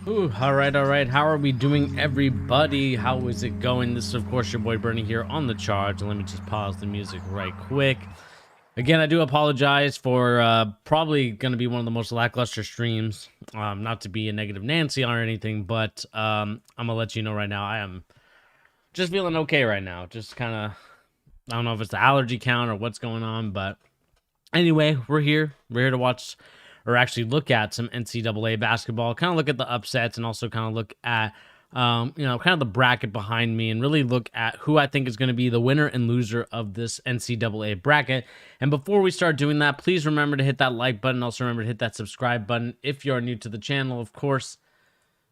Ooh, all right. How are we doing, everybody? How is it going? This is, of course, your boy Bernie here on the charge. And let me just pause the music right quick. Again, I do apologize for probably going to be one of the most lackluster streams. Not to be a negative Nancy or anything, but I'm going to let you know right now, I am just feeling okay right now. Just kind of, I don't know if it's the allergy count or what's going on, but anyway, we're here. We're here to watch or actually look at some NCAA basketball, kind of look at the upsets and also kind of look at, kind of the bracket behind me and really look at who I think is going to be the winner and loser of this NCAA bracket. And before we start doing that, please remember to hit that like button. Also remember to hit that subscribe button if you're new to the channel. Of course,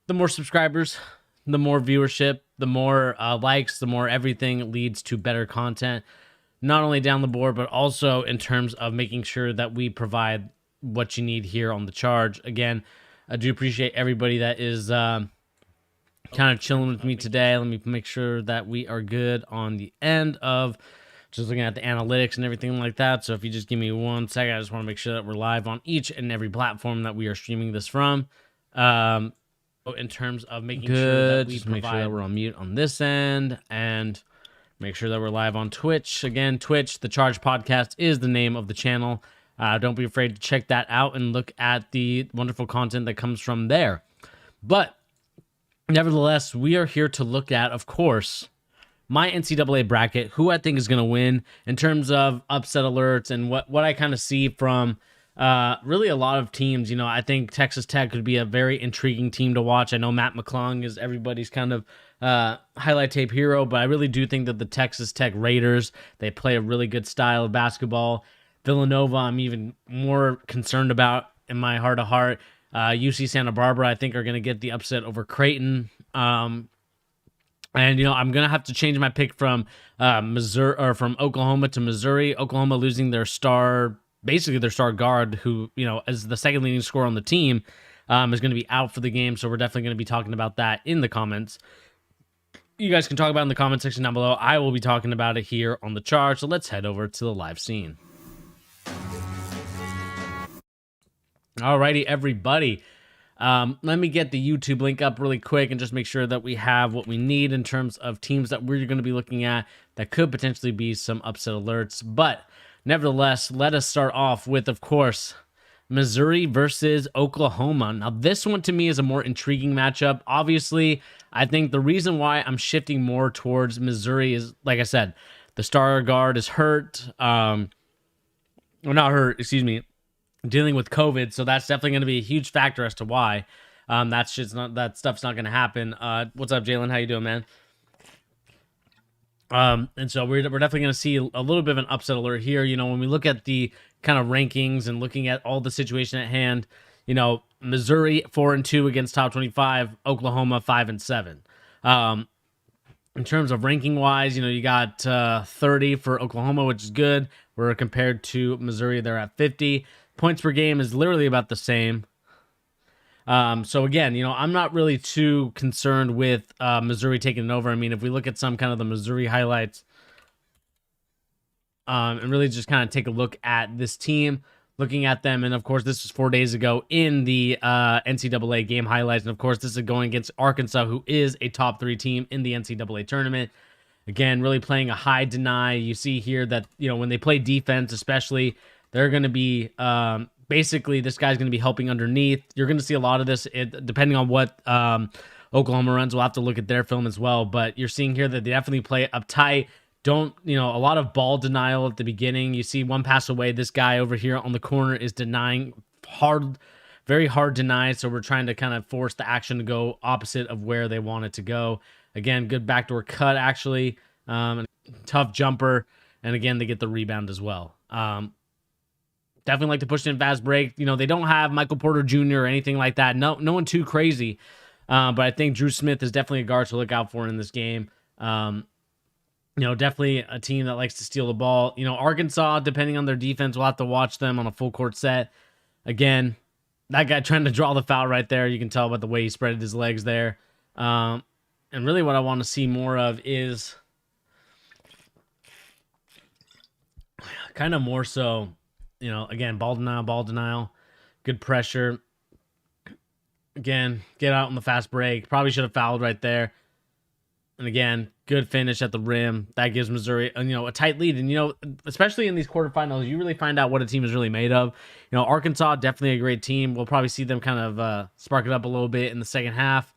the more subscribers, the more viewership, the more likes, the more everything leads to better content, not only down the board, but also in terms of making sure that we provide what you need here on the charge. Again, I do appreciate everybody that is kind of chilling with me today. Let me make sure that we are good on the end of just looking at the analytics and everything like that. So if you just give me 1 second, I just want to make sure that we're live on each and every platform that we are streaming this from. In terms of making sure that we make sure that we're on mute on this end and make sure that we're live on Twitch. Again, Twitch, The Charge Podcast is the name of the channel. Don't be afraid to check that out and look at the wonderful content that comes from there. But nevertheless, we are here to look at, of course, my NCAA bracket, who I think is going to win in terms of upset alerts and what I kind of see from really a lot of teams. You know, I think Texas Tech could be a very intriguing team to watch. I know Matt McClung is everybody's kind of highlight tape hero, but I really do think that the Texas Tech Raiders, they play a really good style of basketball. Villanova, I'm even more concerned about in my heart of heart. UC Santa Barbara, I think, are going to get the upset over Creighton. And, you know, I'm going to have to change my pick from Missouri or from Oklahoma to Missouri. Oklahoma losing their star, basically their star guard, who, you know, as the second leading scorer on the team, is going to be out for the game. So we're definitely going to be talking about that in the comments. You guys can talk about it in the comment section down below. I will be talking about it here on the charge. So let's head over to the live scene. Alrighty, everybody. Let me get the YouTube link up really quick and just make sure that we have what we need in terms of teams that we're going to be looking at that could potentially be some upset alerts. But nevertheless, let us start off with, of course, Missouri versus Oklahoma. Now, this one to me is a more intriguing matchup. Obviously, I think the reason why I'm shifting more towards Missouri is, like I said, the star guard is hurt. Well, not hurt, excuse me, dealing with COVID. So that's definitely going to be a huge factor as to why that stuff's not going to happen. What's up, Jalen? How you doing, man? And so we're definitely going to see a little bit of an upset alert here. You know, when we look at the kind of rankings and looking at all the situation at hand, you know, Missouri 4-2 against top 25, Oklahoma 5-7. In terms of ranking wise, you know, you got 30 for Oklahoma, which is good. We're compared to Missouri, they're at 50. Points per game is literally about the same. So again, you know, I'm not really too concerned with Missouri taking it over. I mean, if we look at some kind of the Missouri highlights, and really just kind of take a look at this team, looking at them, and of course, this was 4 days ago in the NCAA game highlights, and of course, this is going against Arkansas, who is a top 3 team in the NCAA tournament. Again, really playing a high deny. You see here that, you know, when they play defense, especially, they're going to be basically, this guy's going to be helping underneath. You're going to see a lot of this, depending on what Oklahoma runs. We'll have to look at their film as well. But you're seeing here that they definitely play uptight. Don't, you know, a lot of ball denial at the beginning. You see one pass away. This guy over here on the corner is denying hard, very hard deny. So we're trying to kind of force the action to go opposite of where they want it to go. Again, good backdoor cut, actually. Tough jumper. And again, they get the rebound as well. Definitely like to push in fast break. You know, they don't have Michael Porter Jr. or anything like that. No one too crazy. But I think Drew Smith is definitely a guard to look out for in this game. You know, definitely a team that likes to steal the ball. You know, Arkansas, depending on their defense, we'll have to watch them on a full court set. Again, that guy trying to draw the foul right there. You can tell by the way he spread his legs there. And really what I want to see more of is kind of more so, you know, again, ball denial, good pressure. Again, get out on the fast break. Probably should have fouled right there. And again, good finish at the rim. That gives Missouri, a tight lead. And, especially in these quarterfinals, you really find out what a team is really made of. Arkansas, definitely a great team. We'll probably see them kind of spark it up a little bit in the second half.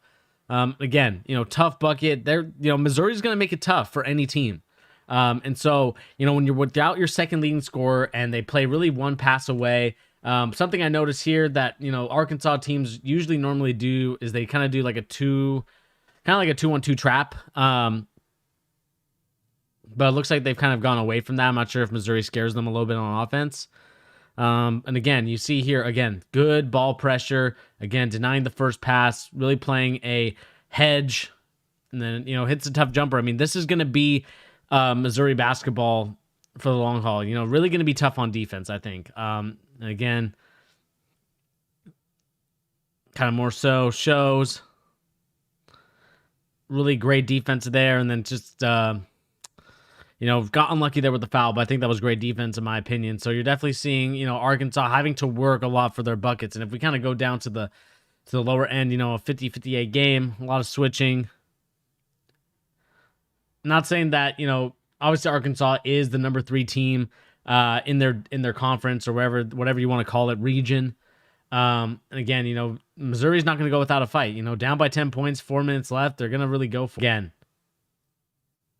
Again, tough bucket. Missouri's going to make it tough for any team. And so, when you're without your second leading scorer and they play really one pass away, something I noticed here that, Arkansas teams usually normally do is they kind of do like a 2-1-2 trap. But it looks like they've kind of gone away from that. I'm not sure if Missouri scares them a little bit on offense. And again, you see here, again, good ball pressure. Again, denying the first pass, really playing a hedge, and then, hits a tough jumper. I mean, this is going to be Missouri basketball for the long haul. Really going to be tough on defense, I think. Again, kind of more so shows really great defense there, and then just got unlucky there with the foul, but I think that was great defense in my opinion. So you're definitely seeing Arkansas having to work a lot for their buckets. And if we kind of go down to the lower end, a 50-58 game, a lot of switching. Not saying that obviously Arkansas is the number 3 team in their conference or whatever you want to call it, region. And again, Missouri's not going to go without a fight. Down by 10 points, 4 minutes left. They're going to really go for it. Again,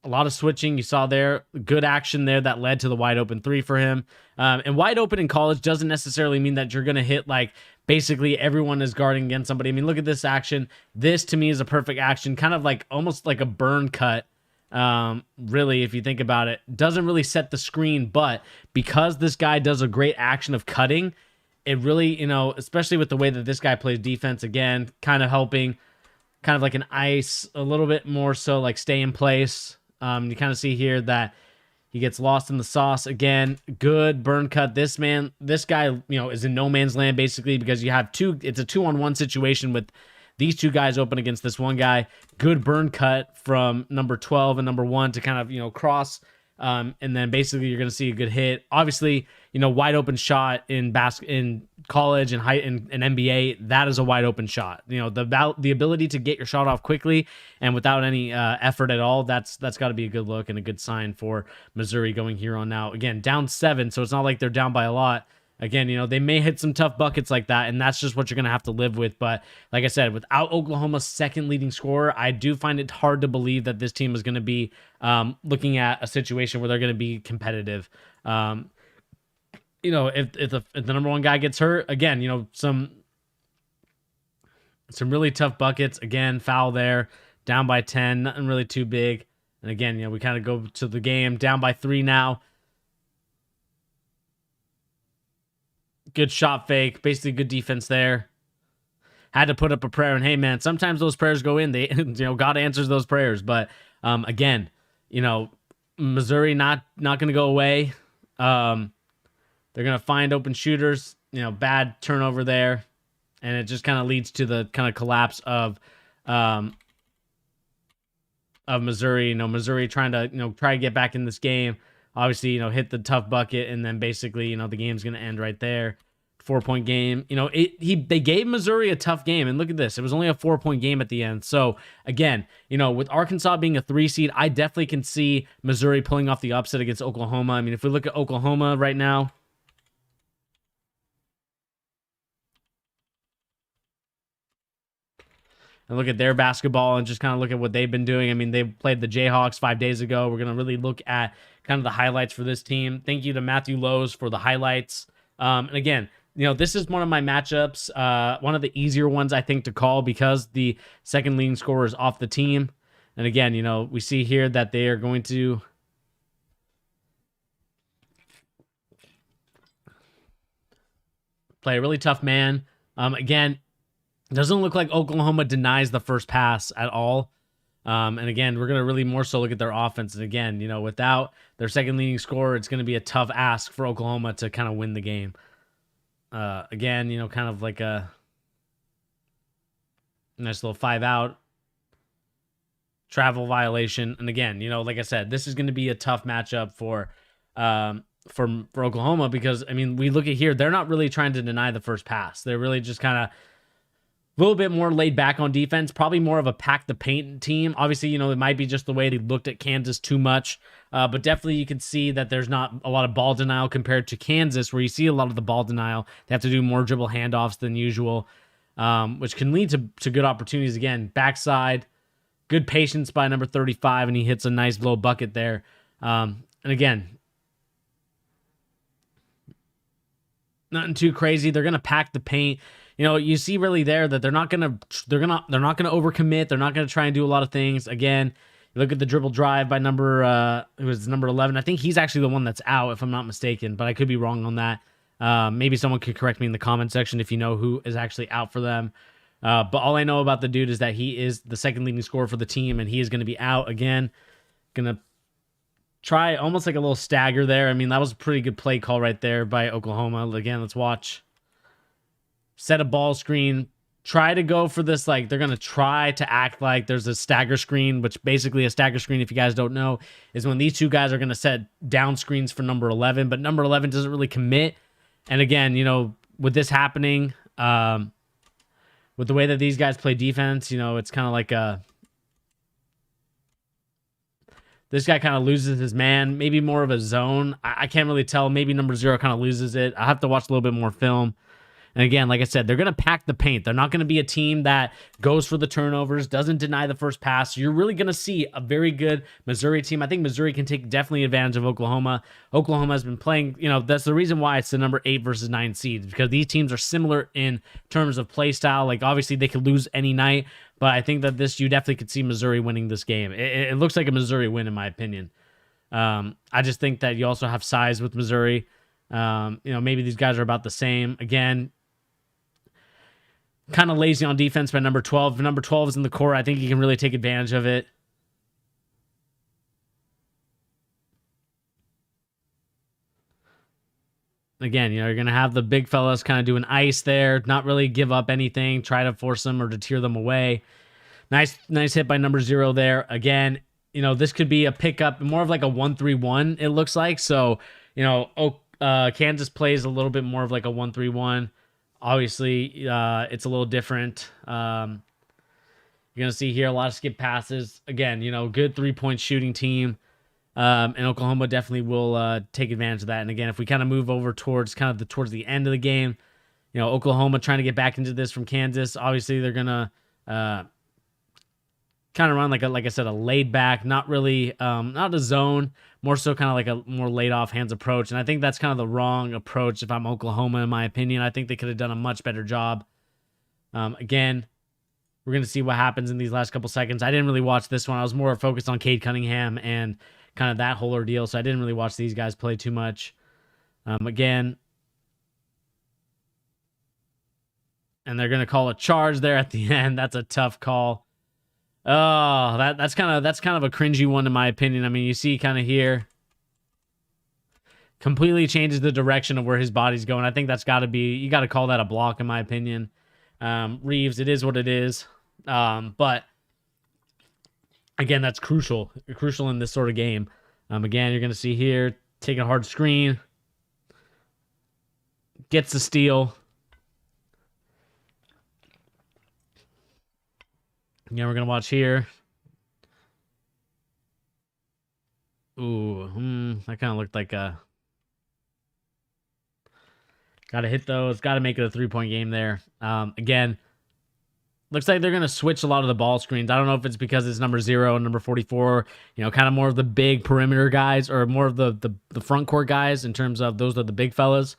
a lot of switching you saw there. Good action there that led to the wide open 3 for him. And wide open in college doesn't necessarily mean that you're going to hit like basically everyone is guarding against somebody. I mean, look at this action. This to me is a perfect action, kind of like almost like a burn cut. Really, if you think about it, doesn't really set the screen, but because this guy does a great action of cutting, it really, especially with the way that this guy plays defense, again, kind of helping, kind of like an ice, a little bit more so like stay in place. You kind of see here that he gets lost in the sauce again. Good burn cut. This guy, is in no man's land basically, because you have it's a 2-on-1 situation with these 2 guys open against this one guy. Good burn cut from number 12 and number 1 to kind of, cross. And then basically you're going to see a good hit. Obviously, wide open shot in college and NBA, that is a wide open shot. The ability to get your shot off quickly and without any effort at all, that's got to be a good look and a good sign for Missouri going here on out. Again, down 7, so it's not like they're down by a lot. Again, they may hit some tough buckets like that, and that's just what you're going to have to live with. But like I said, without Oklahoma's second leading scorer, I do find it hard to believe that this team is going to be looking at a situation where they're going to be competitive. If the number 1 guy gets hurt, again, some really tough buckets. Again, foul there, down by 10, nothing really too big. And again, we kind of go to the game, down by 3 now. Good shot fake, basically good defense there. Had to put up a prayer, and hey, man, sometimes those prayers go in. They, God answers those prayers. But again, Missouri not going to go away. They're going to find open shooters. Bad turnover there, and it just kind of leads to the kind of collapse of Missouri. Missouri trying to try to get back in this game. Obviously, hit the tough bucket, and then basically, the game's going to end right there. 4-point game. They gave Missouri a tough game, and look at this. It was only a 4-point game at the end. So, again, with Arkansas being a 3 seed, I definitely can see Missouri pulling off the upset against Oklahoma. I mean, if we look at Oklahoma right now, and look at their basketball and just kind of look at what they've been doing. I mean, they played the Jayhawks 5 days ago. We're going to really look at kind of the highlights for this team. Thank you to Matthew Lowe's for the highlights. And again, this is one of my matchups, one of the easier ones, I think, to call because the second leading scorer is off the team. And again, we see here that they are going to play a really tough man. Again, doesn't look like Oklahoma denies the first pass at all. And again, we're going to really more so look at their offense. And again, without their second leading scorer, it's going to be a tough ask for Oklahoma to kind of win the game. Again, kind of like a nice little 5-out travel violation. And again, like I said, this is going to be a tough matchup for Oklahoma because, I mean, we look at here, they're not really trying to deny the first pass. They're really just kind of A little bit more laid back on defense, probably more of a pack the paint team. Obviously, you know, it might be just the way they looked at Kansas too much, but definitely you can see that there's not a lot of ball denial compared to Kansas, where you see a lot of the ball denial. They have to do more dribble handoffs than usual, which can lead to good opportunities. Again, backside, good patience by number 35, and he hits a nice low bucket there. And again, nothing too crazy. They're gonna pack the paint. You know, you see really there that they're not gonna overcommit. They're not gonna try and do a lot of things. Again, you look at the dribble drive by number it was number 11. I think he's actually the one that's out, if I'm not mistaken, but I could be wrong on that. Maybe someone could correct me in the comment section if you know who is actually out for them. But all I know about the dude is that he is the second leading scorer for the team, and he is going to be out again. Gonna try almost like a little stagger there. I mean, that was a pretty good play call right there by Oklahoma. Again, let's watch. Set a ball screen, try to go for this, like they're going to try to act like there's a stagger screen, which basically a stagger screen, if you guys don't know, is when these two guys are going to set down screens for number 11, but number 11 doesn't really commit. And again, you know, with this happening, with the way that these guys play defense, you know, it's kind of like this guy kind of loses his man, maybe more of a zone. I can't really tell. Maybe number 0 kind of loses it. I have to watch a little bit more film. And again, like I said, they're going to pack the paint. They're not going to be a team that goes for the turnovers, doesn't deny the first pass. You're really going to see a very good Missouri team. I think Missouri can take definitely advantage of Oklahoma. Oklahoma has been playing, you know, that's the reason why it's the number 8 versus 9 seeds, because these teams are similar in terms of play style. Like, obviously, they could lose any night, but I think that you definitely could see Missouri winning this game. It looks like a Missouri win, in my opinion. I just think that you also have size with Missouri. You know, maybe these guys are about the same. Again, kind of lazy on defense by number 12. If number 12 is in the court, I think he can really take advantage of it. Again, you know, you're going to have the big fellas kind of do an ice there, not really give up anything, try to force them or deter them away. Nice hit by number 0 there. Again, you know, this could be a pickup, more of like a 1-3-1, it looks like. So, you know, Kansas plays a little bit more of like a 1-3-1. Obviously, it's a little different. You're going to see here a lot of skip passes. Again, you know, good three-point shooting team. And Oklahoma definitely will take advantage of that. And again, if we kind of move over towards towards the end of the game, you know, Oklahoma trying to get back into this from Kansas. Obviously, they're going to kind of run like I said, a laid back, not really, not a zone, more so kind of like a more laid off hands approach. And I think that's kind of the wrong approach if I'm Oklahoma, in my opinion. I think they could have done a much better job. Again, we're going to see what happens in these last couple seconds. I didn't really watch this one. I was more focused on Cade Cunningham and kind of that whole ordeal. So I didn't really watch these guys play too much. Again, and they're going to call a charge there at the end. That's a tough call. Oh, that's kind of a cringy one in my opinion. I mean, you see kind of here, completely changes the direction of where his body's going. I think that's got to be, you got to call that a block in my opinion. Reeves, it is what it is. But again, that's crucial in this sort of game. Again, you're going to see here, taking a hard screen, gets the steal. Yeah, we're going to watch here. Ooh, that kind of looked like a... Got to hit those. Got to make it a three-point game there. Again, looks like they're going to switch a lot of the ball screens. I don't know if it's because it's number 0 and number 44, you know, kind of more of the big perimeter guys or more of the front court guys in terms of those are the big fellas.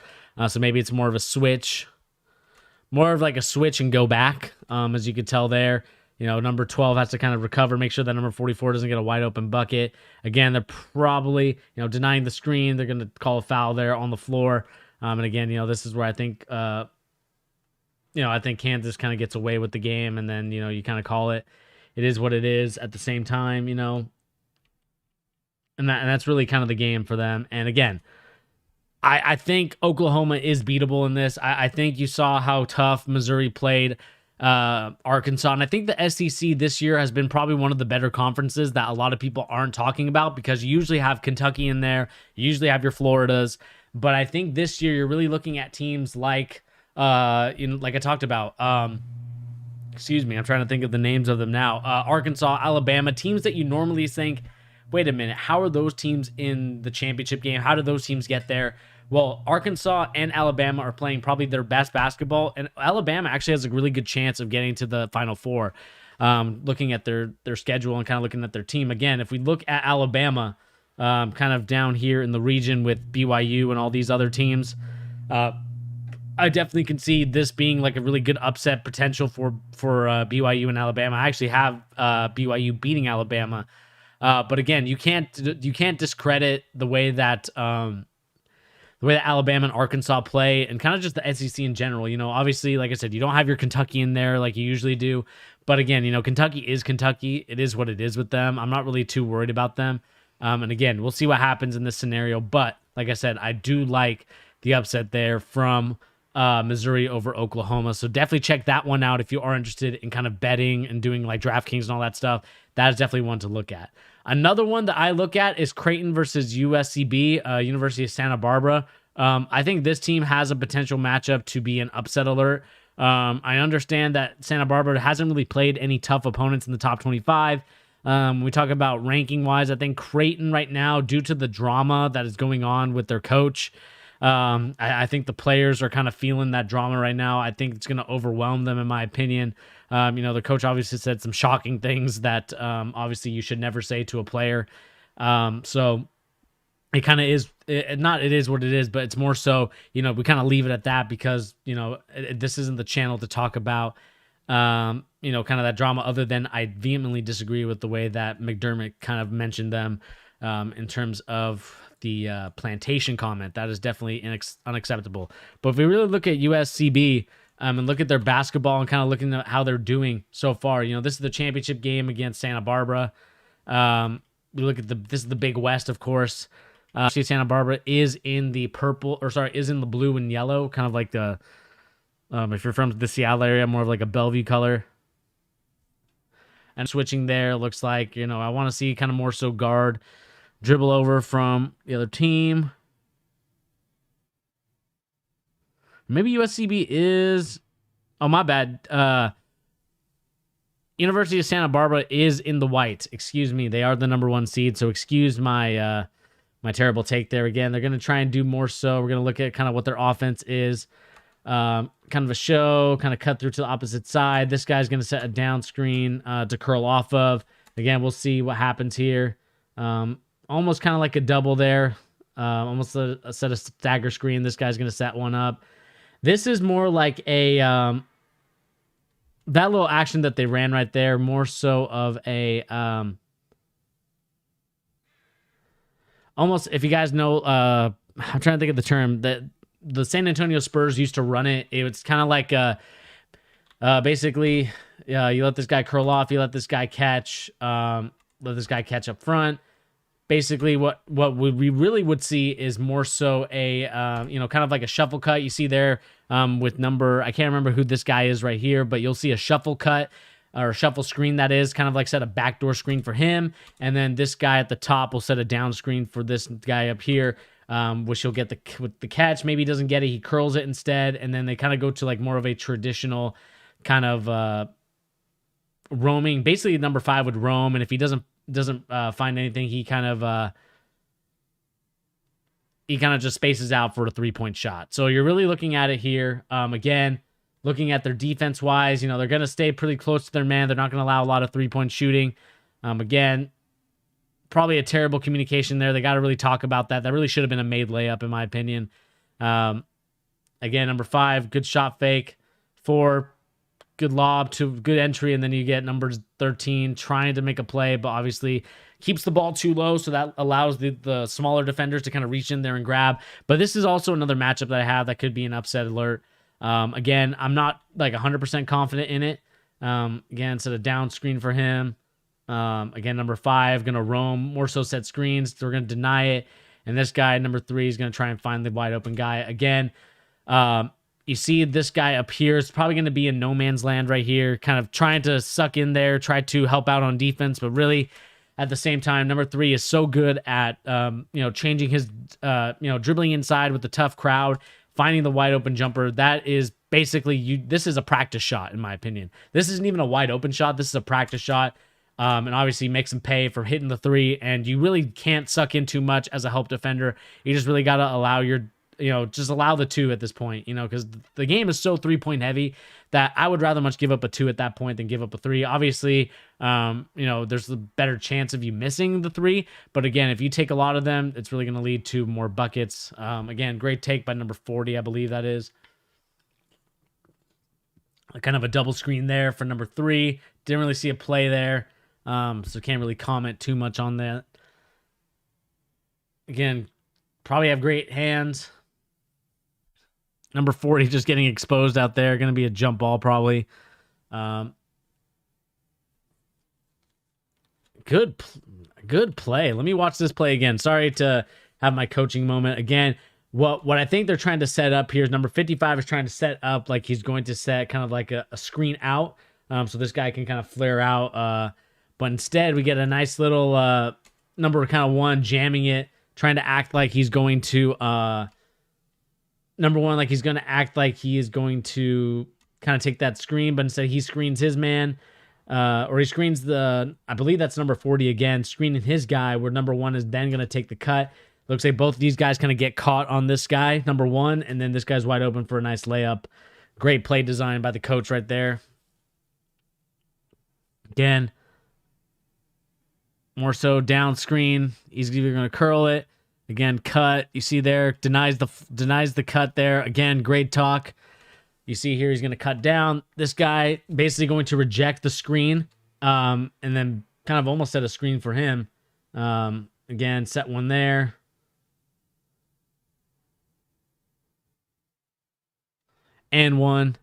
So maybe it's more of a switch. More of like a switch and go back, as you could tell there. You know, number 12 has to kind of recover, make sure that number 44 doesn't get a wide open bucket. Again, they're probably, you know, denying the screen. They're going to call a foul there on the floor. And again, you know, this is where I think, you know, I think Kansas kind of gets away with the game, and then, you know, you kind of call it. It is what it is at the same time, you know. And that's really kind of the game for them. And again, I think Oklahoma is beatable in this. I think you saw how tough Missouri played Arkansas, and I think the SEC this year has been probably one of the better conferences that a lot of people aren't talking about, because you usually have Kentucky in there, you usually have your Floridas, but I think this year you're really looking at teams like like I talked about, Excuse me, I'm trying to think of the names of them now. Arkansas, Alabama, teams that you normally think, wait a minute, how are those teams in the championship game? How did those teams get there? Well, Arkansas and Alabama are playing probably their best basketball, and Alabama actually has a really good chance of getting to the Final Four. Looking at their schedule and kind of looking at their team. Again, if we look at Alabama, kind of down here in the region with BYU and all these other teams, I definitely can see this being like a really good upset potential for BYU and Alabama. I actually have BYU beating Alabama, but again, you can't discredit the way that Alabama and Arkansas play, and kind of just the SEC in general. You know, obviously, like I said, you don't have your Kentucky in there like you usually do, but again, you know, Kentucky is Kentucky. It is what it is with them. I'm not really too worried about them. And again, we'll see what happens in this scenario. But like I said, I do like the upset there from Missouri over Oklahoma. So definitely check that one out if you are interested in kind of betting and doing like DraftKings and all that stuff. That is definitely one to look at. Another one that I look at is Creighton versus USCB, University of Santa Barbara. I think this team has a potential matchup to be an upset alert. I understand that Santa Barbara hasn't really played any tough opponents in the top 25. We talk about ranking wise, I think Creighton right now, due to the drama that is going on with their coach, I think the players are kind of feeling that drama right now. I think it's going to overwhelm them, in my opinion. You know, the coach obviously said some shocking things that obviously you should never say to a player. So it kind of is, it is what it is, but it's more so, you know, we kind of leave it at that because, you know, this isn't the channel to talk about, you know, kind of that drama, other than I vehemently disagree with the way that McDermott kind of mentioned them in terms of the plantation comment. That is definitely unacceptable. But if we really look at USCB and look at their basketball and kind of looking at how they're doing so far, you know, this is the championship game against Santa Barbara. We look at this is the Big West, of course. Santa Barbara is in the is in the blue and yellow, kind of like the, if you're from the Seattle area, more of like a Bellevue color. And switching there, looks like, you know, I want to see kind of more so guard dribble over from the other team. Maybe USCB is, oh, my bad. University of Santa Barbara is in the white. Excuse me. They are the number 1 seed. So excuse my my terrible take there. Again, they're going to try and do more so. We're going to look at kind of what their offense is. Kind of a show, kind of cut through to the opposite side. This guy's going to set a down screen to curl off of. Again, we'll see what happens here. Almost kind of like a double there. Almost a set of stagger screen. This guy's going to set one up. This is more like a that little action that they ran right there, more so of a almost, if you guys know, I'm trying to think of the term that the San Antonio Spurs used to run it. It's kind of like basically, you let this guy curl off, you let this guy catch, let this guy catch up front. Basically, what we really would see is more so a you know, kind of like a shuffle cut. You see there with number, I can't remember who this guy is right here, but you'll see a shuffle cut or shuffle screen, that is kind of like set a backdoor screen for him, and then this guy at the top will set a down screen for this guy up here, which he'll get the catch. Maybe he doesn't get it, he curls it instead, and then they kind of go to like more of a traditional kind of roaming. Basically, number 5 would roam, and if he doesn't find anything, he kind of just spaces out for a 3-point shot. So you're really looking at it here. Again, looking at their defense wise, you know, they're going to stay pretty close to their man. They're not going to allow a lot of 3-point shooting. Again, probably a terrible communication there. They got to really talk about that. That really should have been a made layup, in my opinion. Again, number 5, good shot fake. 4, good lob to good entry, and then you get number 13 trying to make a play, but obviously keeps the ball too low, so that allows the smaller defenders to kind of reach in there and grab. But this is also another matchup that I have that could be an upset alert. Again, I'm not like 100% confident in it. Again, set a down screen for him. Again, number 5 gonna roam, more so set screens. They're gonna deny it, and this guy, number 3, is gonna try and find the wide open guy again. You see this guy up here is probably going to be in no man's land right here, kind of trying to suck in there, try to help out on defense, but really at the same time, number 3 is so good at, you know, changing his, you know, dribbling inside with the tough crowd, finding the wide open jumper. That is basically this is a practice shot, in my opinion. This isn't even a wide open shot. This is a practice shot. And obviously makes him pay for hitting the three. And you really can't suck in too much as a help defender. You just really got to allow just allow the two at this point, because the game is so 3-point heavy that I would rather much give up a 2 at that point than give up a 3. Obviously, there's a better chance of you missing the 3. But again, if you take a lot of them, it's really going to lead to more buckets. Again, great take by number 40, I believe that is. Kind of a double screen there for number 3. Didn't really see a play there. So can't really comment too much on that. Again, probably have great hands. Number 40 just getting exposed out there. Going to be a jump ball probably. Good play. Let me watch this play again. Sorry to have my coaching moment. Again, what I think they're trying to set up here is number 55 is trying to set up like he's going to set kind of like a screen out. So this guy can kind of flare out. But instead, we get a nice little number kind of 1 jamming it, trying to act like he's going to number 1, like he's going to act like he is going to kind of take that screen, but instead he screens his man, or he screens I believe that's number 40 again, screening his guy, where number 1 is then going to take the cut. Looks like both of these guys kind of get caught on this guy, number 1, and then this guy's wide open for a nice layup. Great play design by the coach right there. Again, more so down screen. He's either going to curl it. Again, cut. You see there, denies the cut there. Again, great talk. You see here, he's going to cut down. This guy basically going to reject the screen, and then kind of almost set a screen for him. Again, set one there. And one.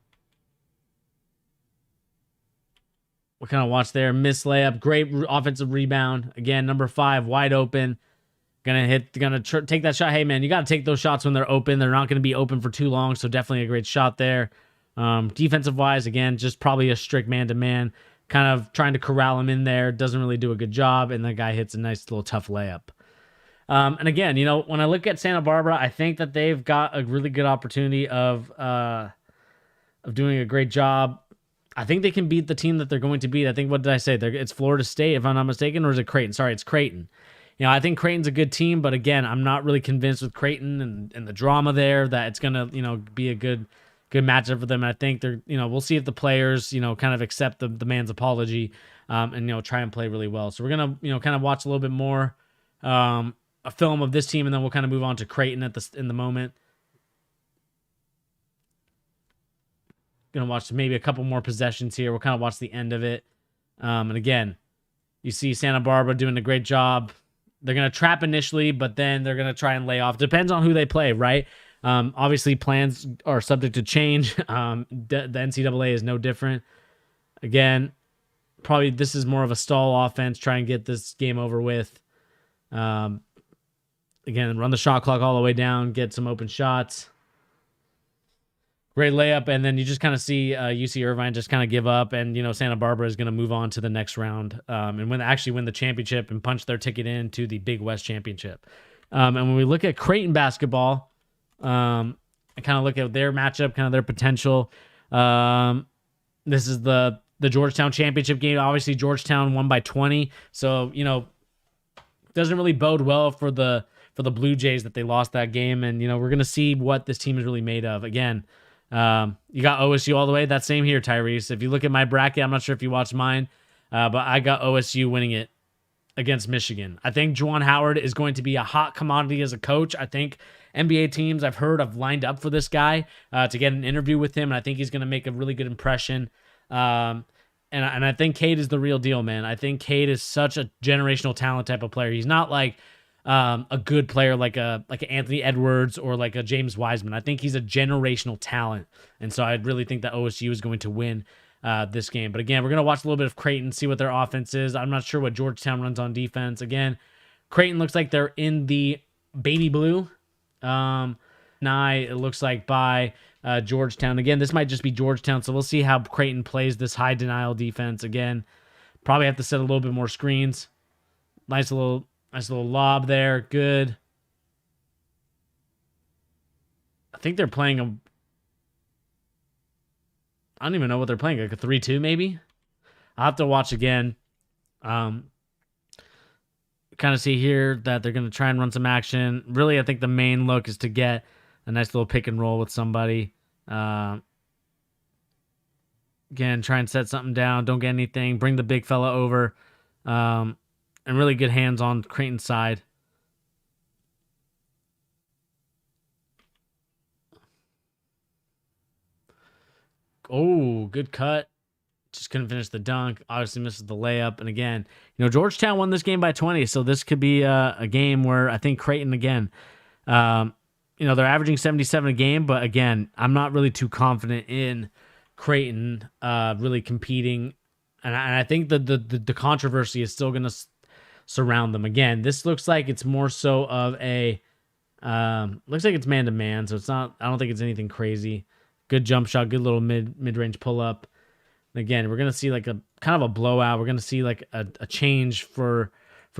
We'll kind of watch there. Miss layup. Great offensive rebound. Again, number 5, wide open. Gonna take that shot. Hey, man, you got to take those shots when they're open. They're not going to be open for too long, so definitely a great shot there. Defensive-wise, again, just probably a strict man-to-man. Kind of trying to corral him in there. Doesn't really do a good job, and that guy hits a nice little tough layup. And again, when I look at Santa Barbara, I think that they've got a really good opportunity of doing a great job. I think they can beat the team that they're going to beat. I think, what did I say? It's Florida State, if I'm not mistaken, or is it Creighton? Sorry, it's Creighton. I think Creighton's a good team, but again, I'm not really convinced with Creighton and the drama there that it's going to, be a good matchup for them. And I think they're, we'll see if the players, kind of accept the man's apology, and, try and play really well. So we're going to, kind of watch a little bit more, a film of this team, and then we'll kind of move on to Creighton in the moment. Going to watch maybe a couple more possessions here. We'll kind of watch the end of it. And again, you see Santa Barbara doing a great job. They're going to trap initially, but then they're going to try and lay off. Depends on who they play, right? Obviously, plans are subject to change. The NCAA is no different. Again, probably this is more of a stall offense. Try and get this game over with. Again, run the shot clock all the way down. Get some open shots. Great layup, and then you just kind of see UC Irvine just kind of give up, and Santa Barbara is going to move on to the next round, and win the championship and punch their ticket into the Big West Championship. And when we look at Creighton basketball, and kind of look at their matchup, kind of their potential. This is the Georgetown championship game. Obviously, Georgetown won by 20, so doesn't really bode well for the Blue Jays that they lost that game, and we're going to see what this team is really made of. Again. You got OSU all the way. That's same here, Tyrese. If you look at my bracket, I'm not sure if you watched mine, but I got OSU winning it against Michigan. I think Juwan Howard is going to be a hot commodity as a coach. I think NBA teams I've heard have lined up for this guy to get an interview with him, and I think he's going to make a really good impression. And I think Cade is the real deal, man. I think Cade is such a generational talent type of player. He's not like a good player like a Anthony Edwards or like a James Wiseman. I think he's a generational talent, and so I really think that OSU is going to win this game. But again, we're going to watch a little bit of Creighton, see what their offense is. I'm not sure what Georgetown runs on defense. Again, Creighton looks like they're in the baby blue. It looks like by Georgetown. Again, this might just be Georgetown, so we'll see how Creighton plays this high denial defense. Again, probably have to set a little bit more screens. Nice little lob there. Good. I think they're playing I don't even know what they're playing, like a 3-2 maybe. I'll have to watch again. Kind of see here that they're going to try and run some action. Really, I think the main look is to get a nice little pick and roll with somebody. Again, try and set something down. Don't get anything. Bring the big fella over. And really good hands on Creighton's side. Oh, good cut. Just couldn't finish the dunk. Obviously misses the layup. And again, Georgetown won this game by 20. So this could be a game where I think Creighton, again, they're averaging 77 a game. But again, I'm not really too confident in Creighton really competing. And I think the controversy is still going to surround them. Again, this looks like it's more so of a looks like it's man-to-man. So it's not, I don't think it's anything crazy. Good jump shot, good little mid-range pull-up. Again, we're going to see like a kind of a blowout. We're going to see like a change for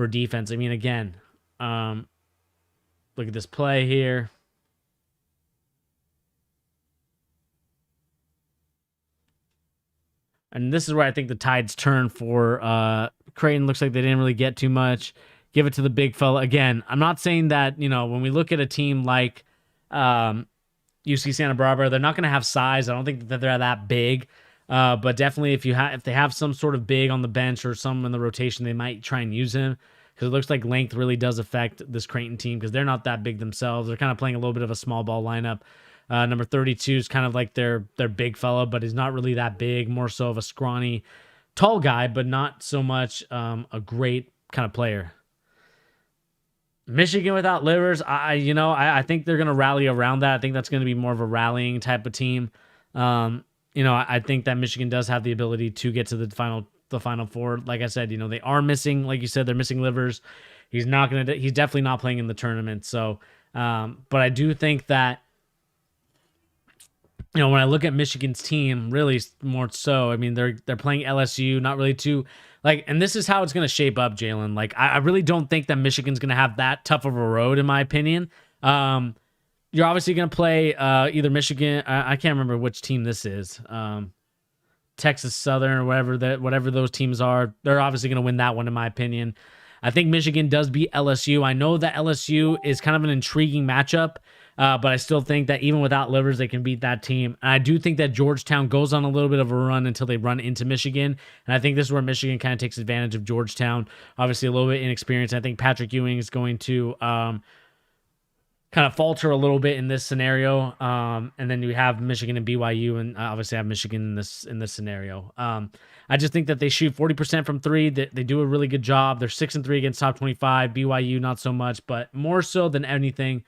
defense. I mean, again, look at this play here. And this is where I think the tides turn for Creighton. Looks like they didn't really get too much. Give it to the big fella. Again, I'm not saying that, when we look at a team like UC Santa Barbara, they're not going to have size. I don't think that they're that big. But definitely if they have some sort of big on the bench or some in the rotation, they might try and use him, because it looks like length really does affect this Creighton team, because they're not that big themselves. They're kind of playing a little bit of a small ball lineup. Number 32 is kind of like their big fella, but he's not really that big, more so of a scrawny, tall guy, but not so much a great kind of player. Michigan without Livers, I think they're going to rally around that. I think that's going to be more of a rallying type of team. I think that Michigan does have the ability to get to the final four. Like I said, they are missing, like you said, they're missing Livers. He's definitely not playing in the tournament. So, but I do think that, when I look at Michigan's team, really more so, I mean, they're playing LSU, not really too, and this is how it's going to shape up, Jalen. I really don't think that Michigan's going to have that tough of a road, in my opinion. You're obviously going to play either Michigan. I can't remember which team this is. Texas Southern or whatever those teams are. They're obviously going to win that one, in my opinion. I think Michigan does beat LSU. I know that LSU is kind of an intriguing matchup, but I still think that even without Livers, they can beat that team. And I do think that Georgetown goes on a little bit of a run until they run into Michigan. And I think this is where Michigan kind of takes advantage of Georgetown. Obviously, a little bit inexperienced. I think Patrick Ewing is going to kind of falter a little bit in this scenario. And then you have Michigan and BYU, and obviously have Michigan in this scenario. I just think that they shoot 40% from three. They do a really good job. They're 6-3 against top 25. BYU, not so much, but more so than anything,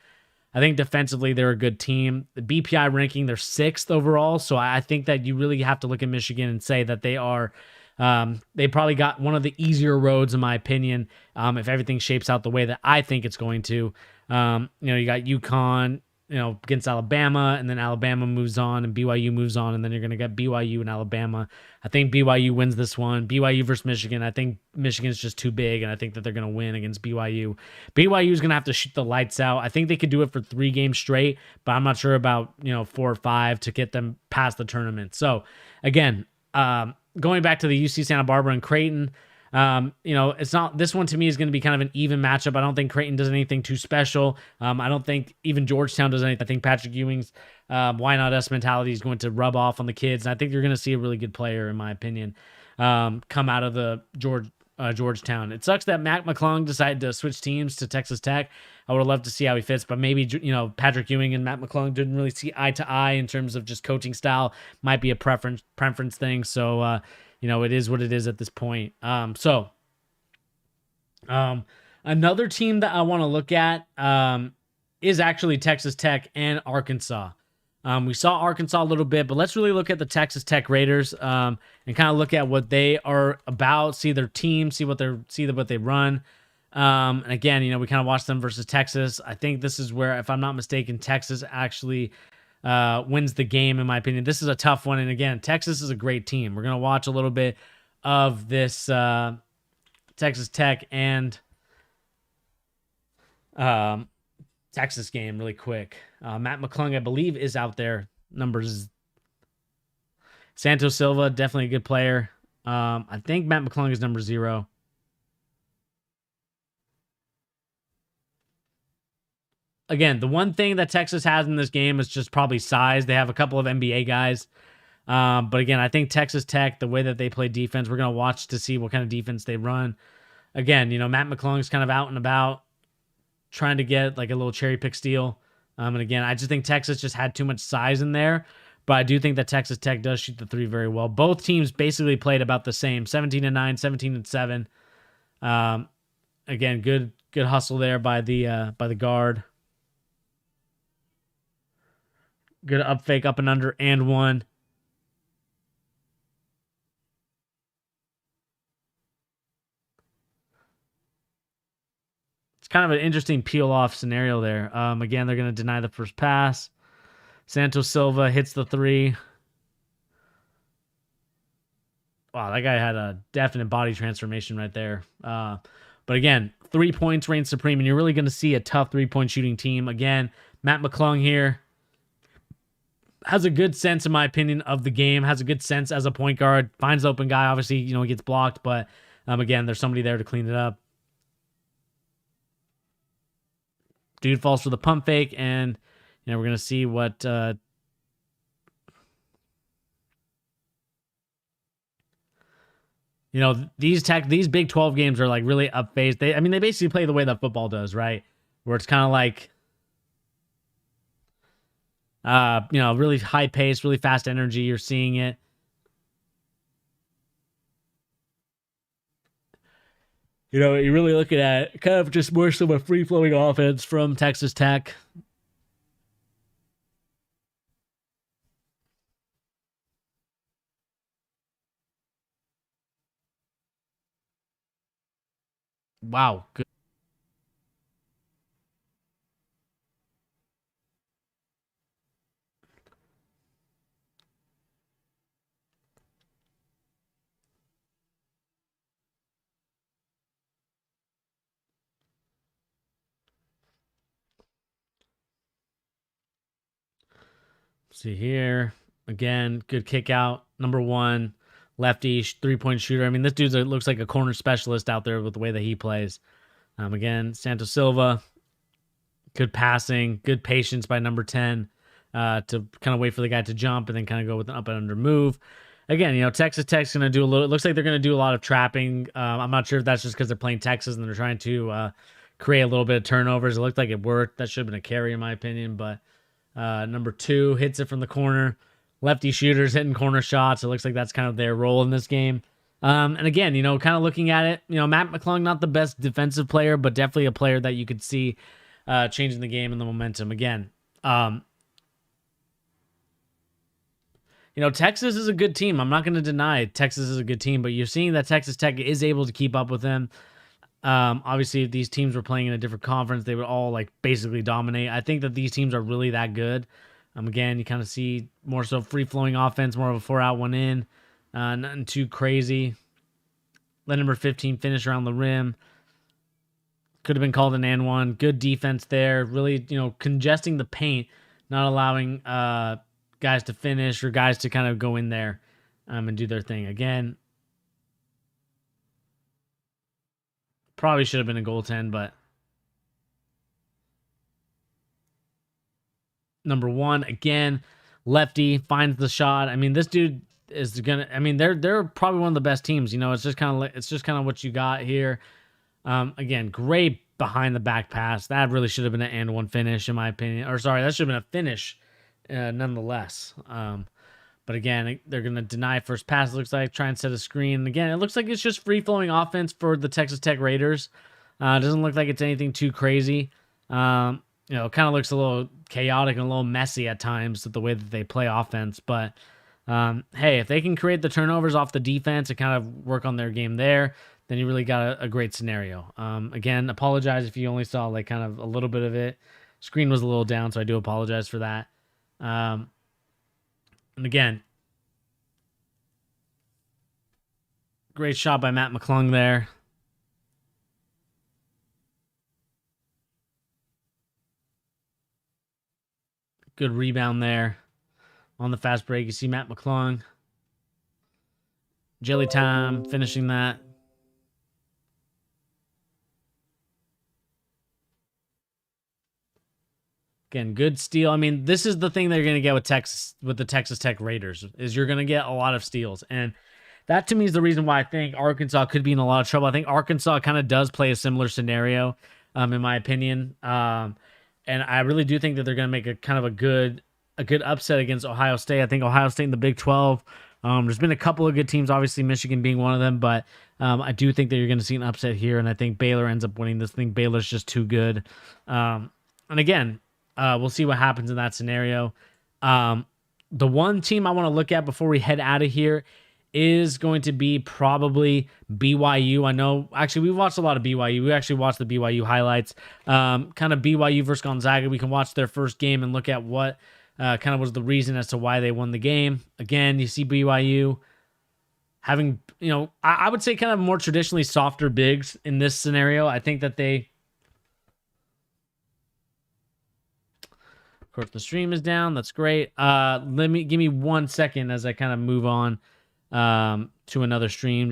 I think defensively they're a good team. The BPI ranking, they're 6th overall. So I think that you really have to look at Michigan and say that they are, they probably got one of the easier roads, in my opinion, if everything shapes out the way that I think it's going to. You got UConn, against Alabama, and then Alabama moves on and BYU moves on, and then you're going to get BYU and Alabama. I think BYU wins this one. BYU versus Michigan, I think Michigan's just too big, and I think that they're going to win against BYU. BYU is going to have to shoot the lights out. I think they could do it for 3 games straight, but I'm not sure about, 4 or 5 to get them past the tournament. So, again, going back to the UC Santa Barbara and Creighton, it's not, this one to me is going to be kind of an even matchup. I don't think Creighton does anything too special. I don't think even Georgetown does anything. I think Patrick Ewing's why not us mentality is going to rub off on the kids. And I think you're going to see a really good player, in my opinion, come out of the Georgetown. It sucks that Mac McClung decided to switch teams to Texas Tech. I would have loved to see how he fits, but maybe, Patrick Ewing and Matt McClung didn't really see eye to eye in terms of just coaching style. Might be a preference thing. So, it is what it is at this point. Another team that I want to look at is actually Texas Tech and Arkansas. We saw Arkansas a little bit, but let's really look at the Texas Tech Raiders and kind of look at what they are about, see their team, see what they run. And again, we kind of watched them versus Texas. I think this is where, if I'm not mistaken, Texas actually wins the game, in my opinion. This is a tough one. And again, Texas is a great team. We're going to watch a little bit of this Texas Tech and Texas game really quick. Matt McClung, I believe, is out there. Numbers. Santos Silva, definitely a good player. I think Matt McClung is number 0. Again, the one thing that Texas has in this game is just probably size. They have a couple of NBA guys. But again, I think Texas Tech, the way that they play defense, we're going to watch to see what kind of defense they run. Again, Matt McClung's kind of out and about trying to get like a little cherry pick steal. And again, I just think Texas just had too much size in there. But I do think that Texas Tech does shoot the 3 very well. Both teams basically played about the same, 17-9, 17-7. Again, good hustle there by the guard. Good up fake, up and under, and 1. It's kind of an interesting peel off scenario there. Again, they're going to deny the first pass. Santos Silva hits the 3. Wow, that guy had a definite body transformation right there. But again, 3 points reigns supreme, and you're really going to see a tough 3-point shooting team. Again, Matt McClung here has a good sense, in my opinion, of the game, has a good sense as a point guard, finds the open guy. Obviously, he gets blocked, but again, there's somebody there to clean it up. Dude falls for the pump fake, and we're going to see what these Big 12 games are like really up phased. They basically play the way that football does, right? Where it's kind of like really high pace, really fast energy. You're seeing it. You're really looking at kind of just more so a free-flowing offense from Texas Tech. Wow. Good. See here. Again, good kick out. Number 1, lefty, 3-point shooter. This dude looks like a corner specialist out there with the way that he plays. Again, Santos Silva, good passing, good patience by number 10 to kind of wait for the guy to jump and then kind of go with an up and under move. Again, Texas Tech's going to do a little, it looks like they're going to do a lot of trapping. I'm not sure if that's just because they're playing Texas and they're trying to create a little bit of turnovers. It looked like it worked. That should have been a carry in my opinion, but number 2 hits it from the corner. Lefty shooters hitting corner shots. It looks like that's kind of their role in this game. And again, kind of looking at it, Matt McClung, not the best defensive player, but definitely a player that you could see changing the game and the momentum. Again, Texas is a good team. I'm not going to deny Texas is a good team, but you're seeing that Texas Tech is able to keep up with them. Obviously, if these teams were playing in a different conference, they would all like basically dominate. I think that these teams are really that good. Again, you kind of see more so free-flowing offense, more of a 4-out, 1-in. Nothing too crazy. Let number 15 finish around the rim. Could have been called an and 1. Good defense there. Really, congesting the paint, not allowing guys to finish or guys to kind of go in there and do their thing. Again, probably should have been a goaltend, but number 1, again, lefty finds the shot. This dude is gonna. They're probably one of the best teams. It's just kind of what you got here. Again, great behind the back pass. That really should have been an and 1 finish, in my opinion. Or sorry, that should have been a finish, nonetheless. But again, they're gonna deny first pass. It looks like try and set a screen. Again, it looks like it's just free flowing offense for the Texas Tech Raiders. It doesn't look like it's anything too crazy. It kind of looks a little chaotic and a little messy at times with the way that they play offense. But hey, if they can create the turnovers off the defense and kind of work on their game there, then you really got a great scenario. Again, apologize if you only saw like kind of a little bit of it. Screen was a little down, so I do apologize for that. And again, great shot by Matt McClung there. Good rebound there on the fast break. You see Matt McClung. Jelly time, finishing that. Again, good steal. I mean, this is the thing they're going to get with Texas, with the Texas Tech Raiders, is you're going to get a lot of steals. And that to me is the reason why I think Arkansas could be in a lot of trouble. I think Arkansas kind of does play a similar scenario, in my opinion. And I really do think that they're going to make a kind of a good upset against Ohio State. I think Ohio State in the Big 12. There's been a couple of good teams, obviously Michigan being one of them, but I do think that you're going to see an upset here, and I think Baylor ends up winning this thing. Baylor's just too good. And again, we'll see what happens in that scenario. The one team I want to look at before we head out of here is going to be probably BYU. I know, actually, we watched a lot of BYU. We actually watched the BYU highlights. Kind of BYU versus Gonzaga. We can watch their first game and look at what kind of was the reason as to why they won the game. Again, you see BYU having, I would say kind of more traditionally softer bigs in this scenario. I think that they... Of course, the stream is down. That's great. Give me 1 second as I kind of move on to another stream.